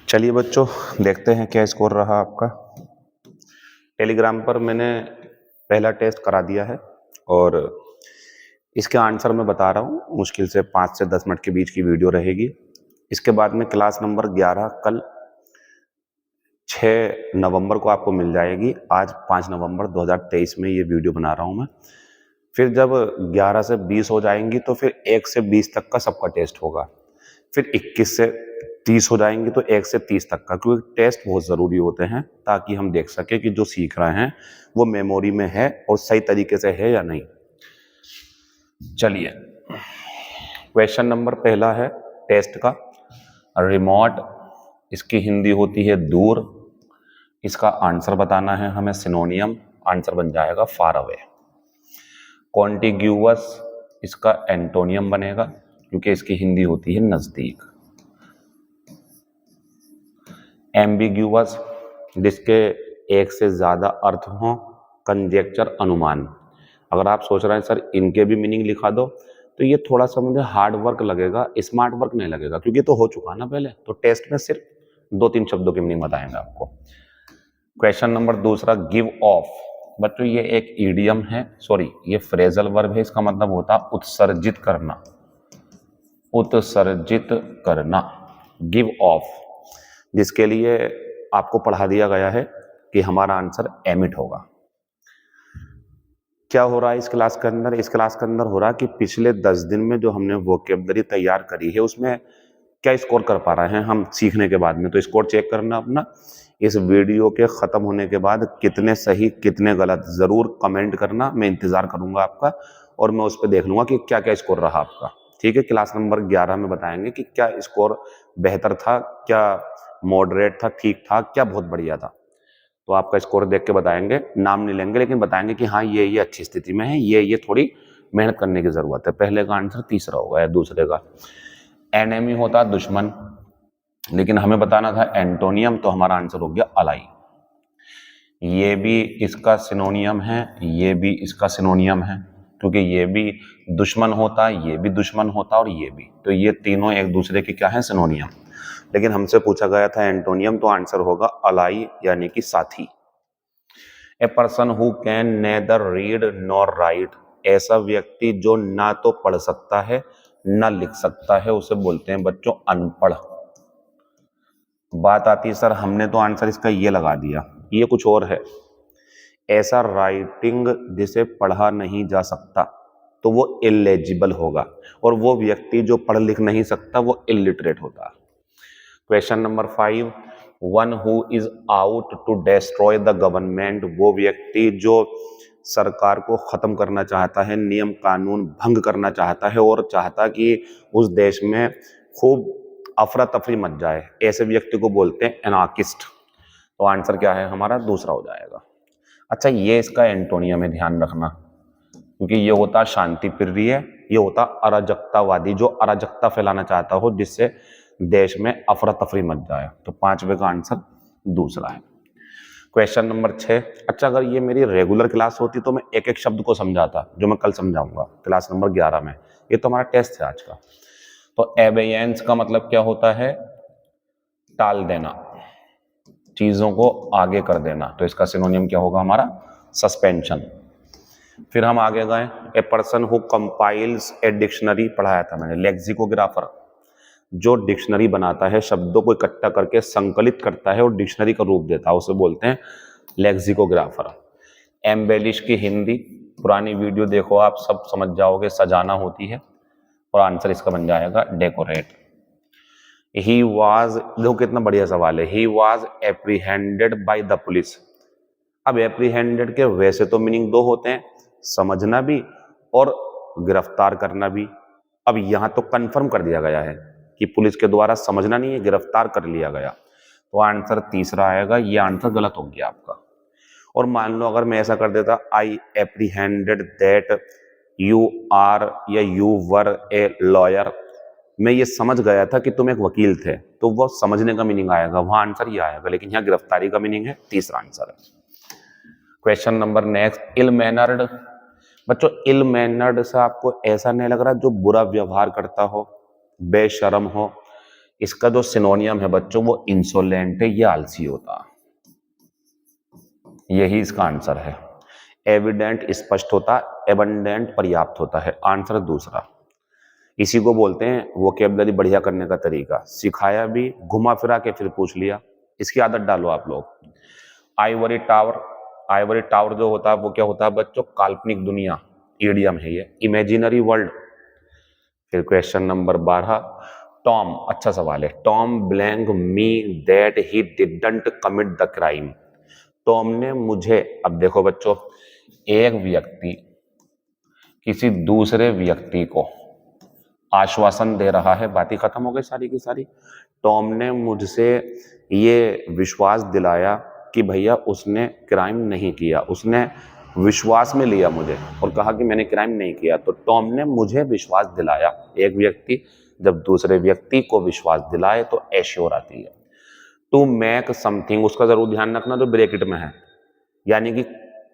चलिए बच्चों, देखते हैं क्या स्कोर रहा आपका। टेलीग्राम पर मैंने पहला टेस्ट करा दिया है और इसके आंसर मैं बता रहा हूँ। मुश्किल से 5 से 10 मिनट के बीच की वीडियो रहेगी। इसके बाद में क्लास नंबर 11 कल 6 नवंबर को आपको मिल जाएगी। आज 5 नवंबर 2023 में ये वीडियो बना रहा हूँ मैं। फिर जब 11 से 20 हो जाएंगी तो फिर 1 से 20 तक का सबका टेस्ट होगा। फिर 21 से 30 हो जाएंगे तो 1 से 30 तक का, क्योंकि टेस्ट बहुत ज़रूरी होते हैं ताकि हम देख सके कि जो सीख रहे हैं वो मेमोरी में है और सही तरीके से है या नहीं। चलिए, क्वेश्चन नंबर पहला है टेस्ट का। रिमोट, इसकी हिंदी होती है दूर। इसका आंसर बताना है हमें सिनोनियम। आंसर बन जाएगा फार अवे। कॉन्टिग्यूअस, इसका एंटोनियम बनेगा क्योंकि इसकी हिंदी होती है नजदीक। एम्बिग्यूअस, जिसके एक से ज्यादा अर्थ हों। कंजेक्चर, अनुमान। अगर आप सोच रहे हैं सर इनके भी मीनिंग लिखा दो, तो ये थोड़ा सा मुझे हार्ड वर्क लगेगा, स्मार्ट वर्क नहीं लगेगा, क्योंकि तो हो चुका ना पहले। तो टेस्ट में सिर्फ 2-3 शब्दों की मीनिंग बताएंगे आपको। क्वेश्चन नंबर दूसरा, गिव ऑफ। बच्चों ये एक ईडियम है, सॉरी ये फ्रेजल वर्ब है। इसका मतलब होता है उत्सर्जित करना। उत्सर्जित करना, गिव ऑफ, जिसके लिए आपको पढ़ा दिया गया है कि हमारा आंसर एमिट होगा। क्या हो रहा है इस क्लास के अंदर? इस क्लास के अंदर हो रहा है कि पिछले 10 दिन में जो हमने वोकेबलरी तैयार करी है उसमें क्या स्कोर कर पा रहे हैं हम सीखने के बाद में। तो स्कोर चेक करना अपना इस वीडियो के खत्म होने के बाद, कितने सही कितने गलत जरूर कमेंट करना। मैं इंतजार करूंगा आपका और मैं उस पर देख लूंगा कि क्या क्या स्कोर रहा आपका। ठीक है, क्लास नंबर 11 में बताएंगे कि क्या स्कोर बेहतर था, क्या मॉडरेट था, ठीक ठाक, क्या बहुत बढ़िया था। तो आपका स्कोर देख के बताएंगे। नाम नहीं लेंगे लेकिन बताएंगे कि हाँ ये अच्छी स्थिति में है, ये थोड़ी मेहनत करने की जरूरत है। पहले का आंसर तीसरा होगा या दूसरे का। एनेमी होता दुश्मन, लेकिन हमें बताना था एंटोनियम, तो हमारा आंसर हो गया अलाई। ये भी इसका सिनोनियम है, ये भी इसका सिनोनियम है, क्योंकि ये भी दुश्मन होता, ये भी दुश्मन होता और ये भी, तो ये तीनों एक दूसरे के क्या है, सिनोनियम। लेकिन हमसे पूछा गया था एंटोनियम, तो आंसर होगा अलाई यानी कि साथी। A person who can nether read nor right, ऐसा व्यक्ति जो ना तो पढ़ सकता है ना लिख सकता है, उसे बोलते हैं बच्चों अनपढ़। बात आती है सर हमने तो आंसर इसका ये लगा दिया, ये कुछ और है। ऐसा राइटिंग जिसे पढ़ा नहीं जा सकता तो वो इलेजिबल होगा, और वो व्यक्ति जो पढ़ लिख नहीं सकता वो इलिटरेट होता है। Question number 5, one who is out to destroy the government, वो व्यक्ति जो सरकार को खत्म करना चाहता है, नियम कानून भंग करना चाहता है और चाहता कि उस देश में खूब अफरा तफरी मच जाए, ऐसे व्यक्ति को बोलते हैं एनार्किस्ट। तो आंसर क्या है हमारा? दूसरा हो जाएगा। अच्छा, ये इसका एंटोनियम है, ध्यान रखना, क्योंकि ये होता शांति प्रिय, ये होता अराजकतावादी, जो अराजकता फैलाना चाहता हो जिससे देश में अफरा तफरी मच जाए। तो 5वें का आंसर दूसरा है। क्वेश्चन नंबर 6, अच्छा अगर ये मेरी रेगुलर क्लास होती तो मैं एक एक शब्द को समझाता, जो मैं कल समझाऊंगा क्लास नंबर 11 में। ये तो हमारा टेस्ट है आज का। तो एबेयंस का मतलब क्या होता है? टाल देना, चीजों को आगे कर देना। तो इसका सिनोनियम क्या होगा हमारा? सस्पेंशन। फिर हम आगे गए, a person who compiles a dictionary, पढ़ाया था मैंने। लेक्सिकोग्राफर, जो डिक्शनरी बनाता है, शब्दों को इकट्ठा करके संकलित करता है और डिक्शनरी का रूप देता है, उसे बोलते हैं लेक्सिकोग्राफर। एम्बेलिश की हिंदी, पुरानी वीडियो देखो आप सब समझ जाओगे, सजाना होती है, और आंसर इसका बन जाएगा डेकोरेट। ही वाज, देखो कितना बढ़िया सवाल है, he was apprehended by the police. अब एप्रीहेंडेड के वैसे तो मीनिंग 2 होते हैं, समझना भी और गिरफ्तार करना भी। अब यहां तो कंफर्म कर दिया गया है कि पुलिस के द्वारा समझना नहीं है, गिरफ्तार कर लिया गया, तो आंसर तीसरा आएगा। ये आंसर गलत हो गया आपका। और मान लो अगर मैं ऐसा कर देता, आई एप्रीहेंडेड दैट यू आर या यू वर ए लॉयर, मैं ये समझ गया था कि तुम एक वकील थे, तो वो समझने का मीनिंग आएगा, वहां आंसर ये आएगा। लेकिन यहाँ गिरफ्तारी का मीनिंग है, तीसरा आंसर है। Question number next, ill mannered. बच्चों इल मैनर्ड से आपको ऐसा नहीं लग रहा जो बुरा व्यवहार करता हो, बेशरम हो, इसका जो सिनोनियम है बच्चों वो इंसोलेंट है, ये आलसी होता। यही इसका आंसर है। एविडेंट स्पष्ट होता, एबंडेंट पर्याप्त होता है। आंसर दूसरा। इसी को बोलते हैं वोकैबुलरी बढ़िया करने का तरीका। सिखाया भी, घुमा फिरा के फिर पूछ लिया। इसकी आदत डालो आप लोग। आइवरी टावर, आइवरी टावर जो होता है वो क्या होता है बच्चों? काल्पनिक दुनिया, इडियम है ये, इमेजिनरी वर्ल्ड। फिर क्वेश्चन नंबर 12, टॉम, अच्छा सवाल है। Tom blank me that he didn't commit the crime. Tom ने मुझे, अब देखो बच्चों, एक व्यक्ति किसी दूसरे व्यक्ति को आश्वासन दे रहा है, बात ही खत्म हो गई सारी की सारी। टॉम ने मुझसे ये विश्वास दिलाया कि भैया उसने क्राइम नहीं किया, उसने विश्वास में लिया मुझे और कहा कि मैंने क्राइम नहीं किया। तो टॉम ने मुझे विश्वास दिलाया। एक व्यक्ति जब दूसरे व्यक्ति को विश्वास दिलाए तो एश्योर आती है। टू मेक समथिंग, उसका जरूर ध्यान रखना जो ब्रैकेट में है, यानी कि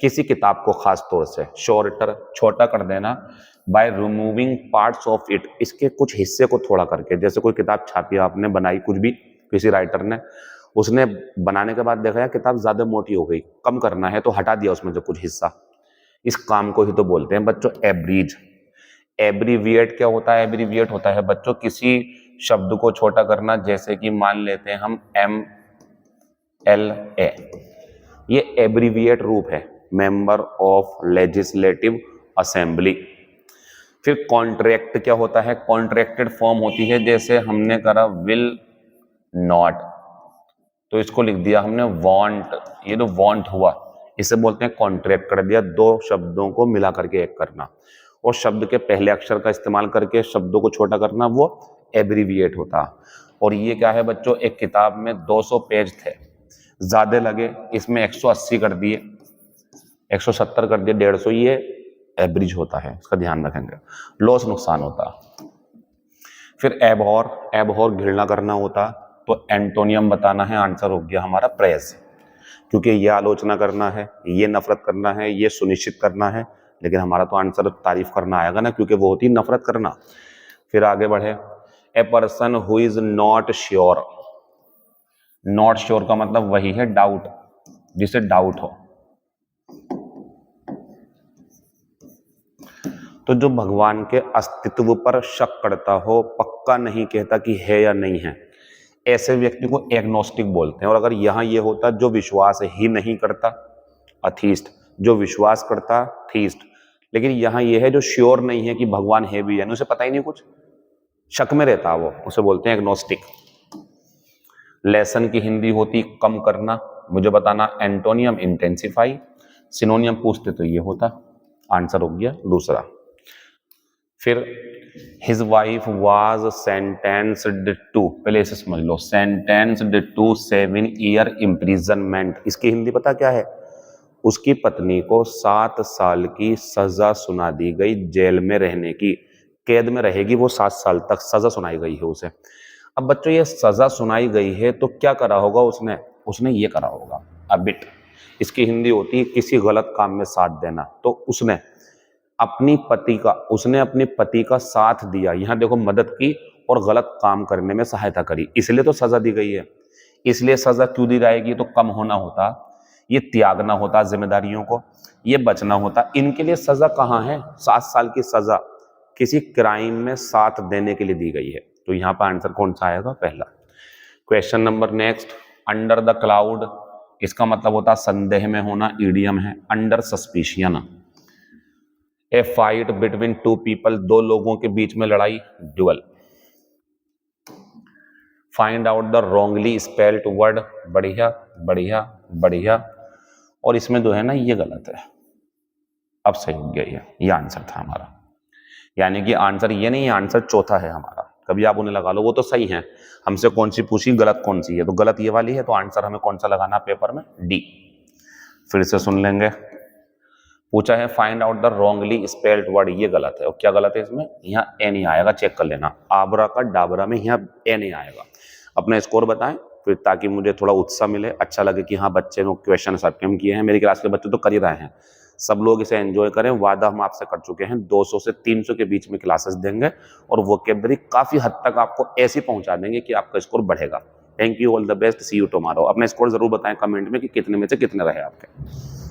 किसी किताब को खास तौर से शॉर्टर, छोटा कर देना, by removing parts of it, इसके कुछ हिस्से को थोड़ा करके। जैसे कोई किताब छापी, आपने बनाई कुछ भी, किसी राइटर ने, उसने बनाने के बाद देखा यार किताब ज्यादा मोटी हो गई, कम करना है, तो हटा दिया उसमें जो कुछ हिस्सा। इस काम को ही तो बोलते हैं बच्चों एब्रीज। एब्रीविएट क्या होता है? एब्रीविएट होता है बच्चों किसी शब्द को छोटा करना। जैसे कि मान लेते हैं हम MLA, ये एब्रीविएट रूप है, मेंबर ऑफ लेजिस्लेटिव असेंबली। फिर कॉन्ट्रैक्ट क्या होता है? कॉन्ट्रैक्टेड फॉर्म होती है, जैसे हमने करा विल नॉट, तो इसको लिख दिया हमने वांट। ये जो वांट हुआ इसे बोलते हैं कॉन्ट्रैक्ट कर दिया, दो शब्दों को मिला करके एक करना। और शब्द के पहले अक्षर का इस्तेमाल करके शब्दों को छोटा करना, वो एब्रीविएट होता। और ये क्या है बच्चों? एक किताब में 200 पेज थे, ज्यादा लगे, इसमें 180 कर दिए, 170 कर दिए, 150, ये एवरेज होता है, इसका ध्यान रखेंगे। लॉस नुकसान होता। फिर एबहॉर, एबहॉर घृणा करना होता, तो एंटोनियम बताना है। आंसर हो गया हमारा प्रेज, क्योंकि ये आलोचना करना है, ये नफरत करना है, ये सुनिश्चित करना है। लेकिन हमारा तो आंसर तारीफ करना आएगा ना, क्योंकि वो होती नफरत करना। फिर आगे बढ़े, a person who is not sure. Not sure का मतलब वही है डाउट, जिसे डाउट हो। तो जो भगवान के अस्तित्व पर शक करता हो, पक्का नहीं कहता कि है या नहीं है, ऐसे व्यक्ति को एग्नोस्टिक बोलते हैं। और अगर यहां ये होता जो विश्वास ही नहीं करता, अथीस्ट, जो विश्वास करता थीस्ट, लेकिन यहां ये है जो श्योर नहीं है कि भगवान है भी, यानी उसे पता ही नहीं, कुछ शक में रहता वो, उसे बोलते हैं एग्नोस्टिक। लेसन की हिंदी होती कम करना, मुझे बताना एंटोनियम इंटेंसिफाई। सिनोनियम पूछते तो ये होता। आंसर हो गया दूसरा। फिर his wife was sentenced to, पहले इसे समझ लो, सेंटेंस्ड टू 7 ईयर इम्प्रिजनमेंट। इसकी हिंदी पता क्या है? उसकी पत्नी को 7 साल की सजा सुना दी गई, जेल में रहने की, कैद में रहेगी वो 7 साल तक, सजा सुनाई गई है उसे। अब बच्चों ये सजा सुनाई गई है तो क्या करा होगा उसने? उसने ये करा होगा अबिट। इसकी हिंदी होती है किसी गलत काम में साथ देना। तो उसने अपनी पति का साथ दिया, यहां देखो मदद की और गलत काम करने में सहायता करी, इसलिए तो सजा दी गई है। इसलिए सजा क्यों दी जाएगी? तो कम होना होता, ये त्यागना होता जिम्मेदारियों को, ये बचना होता। इनके लिए सजा कहाँ है? 7 साल की सजा किसी क्राइम में साथ देने के लिए दी गई है। तो यहां पर आंसर कौन सा आएगा? पहला। Question number next, under the cloud, इसका मतलब होता संदेह में होना, ईडियम है। अंडर सस्पिशियन, ए फाइट बिटवीन 2 पीपल, दो लोगों के बीच में लड़ाई, dual. Find out the wrongly spelled word, बढ़िया बढ़िया बढ़िया। और इसमें जो है ना ये गलत है, अब सही हो गया ये आंसर था हमारा। यानी कि आंसर ये नहीं है, आंसर चौथा है हमारा। कभी आप उन्हें लगा लो, वो तो सही है, हमसे कौन सी पूछी, गलत कौन सी है, तो गलत ये वाली है। तो आंसर हमें कौन सा लगाना पेपर में? डी। फिर से सुन लेंगे, पूछा है find out the wrongly spelled word, ये गलत है। और क्या गलत है इसमें? यहाँ ए नहीं आएगा, चेक कर लेना। आबरा का डाबरा में यहाँ ए नहीं आएगा। अपना स्कोर बताएं फिर, ताकि मुझे थोड़ा उत्साह मिले, अच्छा लगे कि हाँ बच्चे ने क्वेश्चन अटेम्प्ट किए हैं। मेरी क्लास के बच्चे तो कर ही रहे हैं, सब लोग इसे एंजॉय करें। वादा हम आपसे कर चुके हैं 200 से 300 के बीच में क्लासेस देंगे और वोकेबलरी काफ़ी हद तक आपको ऐसी पहुंचा देंगे कि आपका स्कोर बढ़ेगा। Thank you, all the best, see you tomorrow. अपने स्कोर जरूर बताएं कमेंट में कि कितने में से कितने रहे आपके।